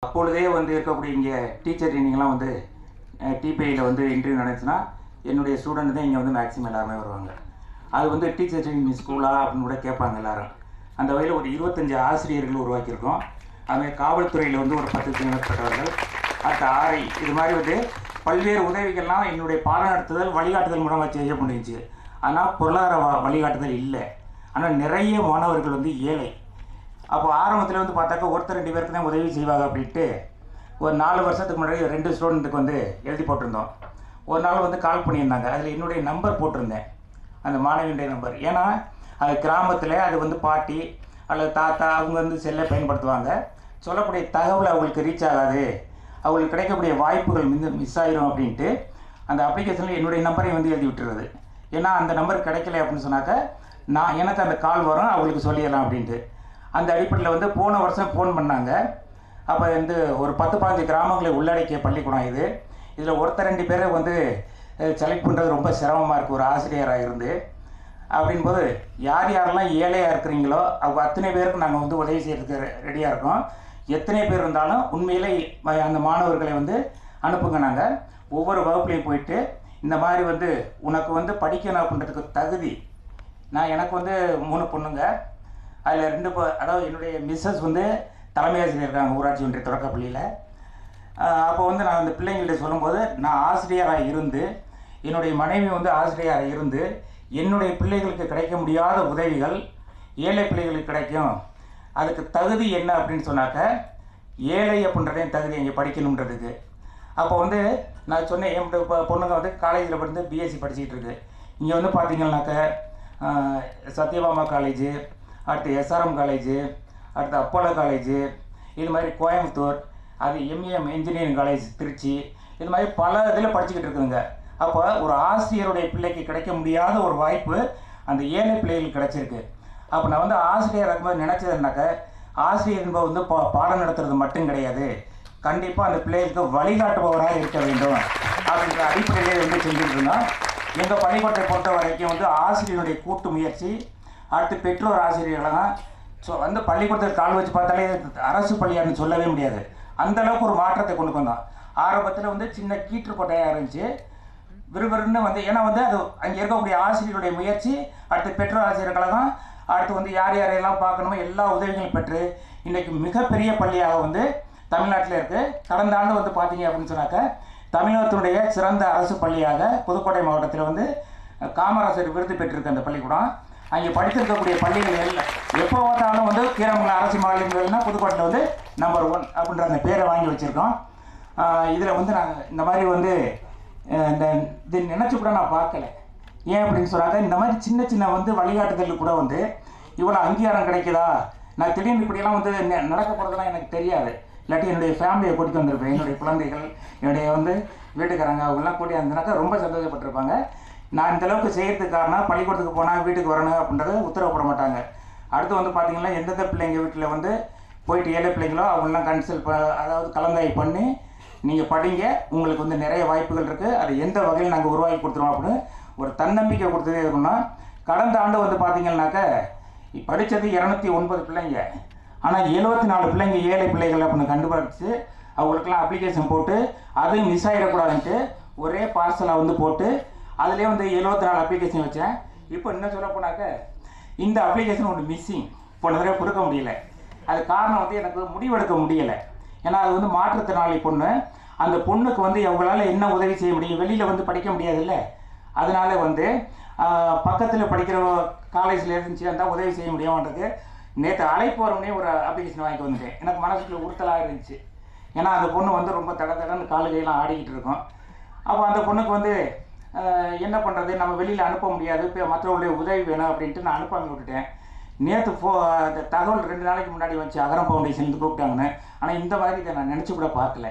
அப்பொழுதே வந்து இருக்கக்கூடிய இங்கே டீச்சர் ட்ரைனிங்லாம் வந்து டிபிஐயில் வந்து இன்டர்வியூ நடந்துச்சுன்னா என்னுடைய ஸ்டூடெண்ட் தான் இங்கே வந்து மேக்ஸிமம் எல்லாருமே வருவாங்க. அது வந்து டீச்சர் ட்ரைனிங் ஸ்கூலா அப்படின்னு கூட கேட்பாங்க எல்லோரும். அந்த வகையில் ஒரு 25 ஆசிரியர்கள் உருவாக்கியிருக்கோம். அதுமாதிரி காவல்துறையில் வந்து ஒரு 10 மேற்பட்டவர்கள், அடுத்த ஆர்ஐ, இது மாதிரி வந்து பல்வேறு உதவிகள்லாம் என்னுடைய பாடம் நடத்துதல் வழிகாட்டுதல் மூலமாக செய்ய முடிஞ்சிச்சு. ஆனால் பொருளாதார வழிகாட்டுதல் இல்லை. ஆனால் நிறைய மாணவர்கள் வந்து ஏழை. அப்போ ஆரம்பத்தில் வந்து பார்த்தாக்கா ஒருத்தர் 2 பேருக்கு தான் உதவி செய்வாங்க அப்படின்ட்டு ஒரு 4 வருஷத்துக்கு முன்னாடி 2 ஸ்டூடெண்ட்டுக்கு வந்து எழுதி போட்டிருந்தோம். ஒரு நாள் வந்து கால் பண்ணியிருந்தாங்க. அதில் என்னுடைய நம்பர் போட்டிருந்தேன், அந்த மாணவியுடைய நம்பர். ஏன்னா அது கிராமத்தில் அது வந்து பாட்டி அல்லது தாத்தா அவங்க வந்து செல்லை பயன்படுத்துவாங்க. சொல்லக்கூடிய தகவல் அவங்களுக்கு ரீச் ஆகாது, அவங்களுக்கு கிடைக்கக்கூடிய வாய்ப்புகள் மிஸ் ஆகிரும் அப்படின்ட்டு அந்த அப்ளிகேஷனில் என்னுடைய நம்பரை வந்து எழுதி விட்டுறது. ஏன்னா அந்த நம்பர் கிடைக்கல அப்படின்னு சொன்னாக்க எனக்கு அந்த கால் வரும், அவங்களுக்கு சொல்லிடலாம் அப்படின்ட்டு. அந்த அடிப்படையில் வந்து போன வருஷம் ஃபோன் பண்ணாங்க. அப்போ வந்து ஒரு 10-15 கிராமங்களை உள்ளடக்கிய பள்ளிக்கூடம் இது. இதில் ஒருத்தர் 2 பேரை வந்து செலக்ட் பண்ணுறது ரொம்ப சிரமமாக இருக்குது, ஒரு ஆசிரியராக இருந்து. அப்படின்போது யார் யாரெல்லாம் ஏழையாக இருக்கிறீங்களோ அவங்க அத்தனை பேருக்கு நாங்கள் வந்து உதவி செய்கிறதுக்கு ரெடியாக இருக்கோம். எத்தனை பேர் இருந்தாலும் உண்மையிலே அந்த மாணவர்களை வந்து அனுப்புங்க. நாங்கள் ஒவ்வொரு வகுப்புலையும் போயிட்டு இந்த மாதிரி வந்து உனக்கு வந்து படிக்கணும் அப்படின்றதுக்கு தகுதி, எனக்கு வந்து 3 பொண்ணுங்க, அதில் 2 அதாவது என்னுடைய மிஸ்ஸஸ் வந்து தலைமை ஆசிரியர் இருக்காங்க ஊராட்சி ஒன்றிய தொடக்கப்பள்ளியில். அப்போ வந்து நான் அந்த பிள்ளைங்கள்ட்ட சொல்லும்போது, நான் ஆசிரியராக இருந்து என்னுடைய மனைவி வந்து ஆசிரியராக இருந்து என்னுடைய பிள்ளைகளுக்கு கிடைக்க முடியாத உதவிகள் ஏழை பிள்ளைகளுக்கு கிடைக்கும், அதுக்கு தகுதி என்ன அப்படின்னு சொன்னாக்க ஏழை அப்படின்றதையும் தகுதி இங்கே படிக்கணுன்றதுக்கு. அப்போ வந்து நான் சொன்னேன், என் பொண்ணுங்க வந்து காலேஜில் படித்து பிஎஸ்சி படிச்சுக்கிட்டு இருக்கு. இங்கே வந்து பார்த்தீங்கன்னாக்க சத்யபாமா காலேஜு, அடுத்து எஸ்ஆர்எம் காலேஜு, அடுத்து அப்போலோ காலேஜு, இது மாதிரி கோயம்புத்தூர், அது எம்ஏஎம் இன்ஜினியரிங் காலேஜ் திருச்சி, இது மாதிரி பல இதில் படிச்சுக்கிட்டு இருக்குதுங்க. அப்போ ஒரு ஆசிரியருடைய பிள்ளைக்கு கிடைக்க முடியாத ஒரு வாய்ப்பு அந்த ஏழை பிள்ளைகளுக்கு கிடைச்சிருக்கு. அப்போ நான் வந்து ஆசிரியர் இருக்கும்போது நினச்சதுனாக்க ஆசிரியர் என்பது வந்து பாடம் நடத்துறது மட்டும் கிடையாது, கண்டிப்பாக அந்த பிள்ளைகளுக்கு வழிகாட்டுபவராக இருக்க வேண்டும் அப்படின்ற அடிப்படையிலே வந்து செஞ்சுட்டு இருந்தோம். எங்கள் பள்ளிக்கூடத்தை பொறுத்த வரைக்கும் வந்து ஆசிரியருடைய கூட்டு முயற்சி, அடுத்து பெற்றோர் ஆசிரியர்களாம் வந்து பள்ளிக்கூடத்தில் கால் வச்சு பார்த்தாலே அரசு பள்ளியான்னு சொல்லவே முடியாது. அந்தளவுக்கு ஒரு மாற்றத்தை கொண்டு வந்தோம். ஆரம்பத்தில் வந்து சின்ன கீற்று கொட்டையாக இருந்துச்சு, விறுவிறுன்னு வந்து ஏன்னா வந்து அது அங்கே இருக்கக்கூடிய ஆசிரியருடைய முயற்சி, அடுத்து பெற்றோர் ஆசிரியர்களாம், அடுத்து வந்து யார் யாரையெல்லாம் பார்க்கணுமோ எல்லா உதவிகளும் பெற்று இன்றைக்கு மிகப்பெரிய பள்ளியாக வந்து தமிழ்நாட்டில் இருக்குது. கடந்த ஆண்டு வந்து பார்த்தீங்க அப்படின்னு சொன்னாக்க தமிழகத்தினுடைய சிறந்த அரசு பள்ளியாக புதுக்கோட்டை மாவட்டத்தில் வந்து காமராசர் விருது பெற்றிருக்கு அந்த பள்ளிக்கூடம். அங்கே படித்திருக்கக்கூடிய பள்ளிகள் எல்லாம் எப்போ பார்த்தாலும் வந்து கீரமங்கலம் அரசு மாநிலங்கள்னா புதுக்கோட்டையில் வந்து நம்பர் 1 அப்படின்ற அந்த பேரை வாங்கி வச்சுருக்கோம். இதில் வந்து நாங்கள் இந்த மாதிரி வந்து இது நினச்சி கூட நான் பார்க்கல. ஏன் அப்படின்னு சொன்னாக்க இந்த மாதிரி சின்ன சின்ன வந்து வழிகாட்டுதலுக்கு கூட வந்து இவ்வளோ அங்கீகாரம் கிடைக்குதா. நான் திடீர்னு இப்படியெல்லாம் வந்து நடக்க போகிறதுலாம் எனக்கு தெரியாது. இல்லாட்டி என்னுடைய ஃபேமிலியை கூட்டிகிட்டு வந்திருப்பேன், என்னுடைய குழந்தைகள், என்னுடைய வந்து வீட்டுக்காரங்க அவங்கெல்லாம் கூட்டி வந்தனாக்கா ரொம்ப சந்தோஷப்பட்டிருப்பாங்க. நான் இந்தளவுக்கு செய்கிறதுக்கு காரணம் பள்ளிக்கூடத்துக்கு போனால் வீட்டுக்கு வரணும் அப்படின்றத உத்தரவு போட மாட்டாங்க. அடுத்து வந்து பார்த்திங்கன்னா எந்தெந்த பிள்ளைங்க வீட்டில் வந்து போயிட்டு ஏழை பிள்ளைங்களோ அவங்களெலாம் கன்சல்ட் அதாவது கலந்தாய்வு பண்ணி நீங்கள் படிங்க, உங்களுக்கு வந்து நிறைய வாய்ப்புகள் இருக்குது, அது எந்த வகையில் நாங்கள் உருவாக்கி கொடுத்துருவோம் அப்படின்னு ஒரு தன்னம்பிக்கை கொடுத்ததே இருக்குன்னா. கடந்த ஆண்டு வந்து பார்த்திங்கன்னாக்க படித்தது 209 பிள்ளைங்க, ஆனால் 74 பிள்ளைங்க ஏழை பிள்ளைகள் அப்படின்னு கண்டுபிடிச்சி அவங்களுக்கெல்லாம் அப்ளிகேஷன் போட்டு அதையும் மிஸ் ஆகிடக்கூடாதுன்ட்டு ஒரே பார்சலாக வந்து போட்டு அதிலே வந்து 74 அப்ளிகேஷன் வச்சேன். இப்போ என்ன சொல்ல போனாக்க இந்த அப்ளிகேஷன் ஒன்று மிஸ்ஸிங், போன தடவை கொடுக்க முடியல. அது காரணம் வந்து எனக்கு முடிவெடுக்க முடியலை. ஏன்னா அது வந்து மாற்றுத்திறனாளி பொண்ணு, அந்த பொண்ணுக்கு வந்து அவங்களால என்ன உதவி செய்ய முடியும், வெளியில் வந்து படிக்க முடியாதுல்ல. அதனால வந்து பக்கத்தில் படிக்கிற காலேஜில் இருந்துச்சு அந்த உதவி செய்ய முடியும்ன்றது நேற்று அழைப்பு வரவுடனே ஒரு அப்ளிகேஷன் வாங்கிட்டு வந்துட்டேன். எனக்கு மனசுக்குள்ள உறுத்தலாக இருந்துச்சு. ஏன்னா அந்த பொண்ணு வந்து ரொம்ப தடன்னு காலு கையெல்லாம் ஆடிக்கிட்டு இருக்கும். அப்போ அந்த பொண்ணுக்கு வந்து என்ன பண்ணுறது, நம்ம வெளியில் அனுப்ப முடியாது, இப்போ மற்றவங்களுடைய உதவி வேணும் அப்படின்ட்டு நான் அனுப்பாமல் விட்டுட்டேன். நேற்று அந்த தகவல் 2 நாளைக்கு முன்னாடி வச்சு அகரம் ஃபவுண்டேஷன் கூப்பிட்டாங்கன்னு. ஆனால் இந்த மாதிரி இதை நான் நினச்சி கூட பார்க்கல.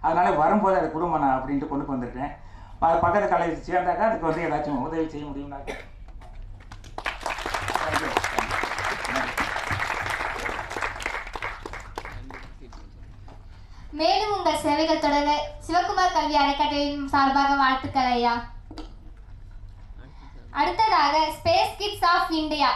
அதனால் வரும்போது அதை குடும்பம் நான் அப்படின்ட்டு கொண்டு வந்துருக்கேன். பக்கத்து காலேஜ் சேர்ந்தாக்கா அதுக்கு வந்து ஏதாச்சும் உதவி செய்ய முடியும்னாக்க. மேலும் உங்கள் சேவைகள் தொடர சிவகுமார் கல்வி அறக்கட்டளையின் சார்பாக வாழ்த்துக்கள் ஐயா. அடுத்ததாக ஸ்பேஸ் கிட்ஸ் ஆஃப் இந்தியா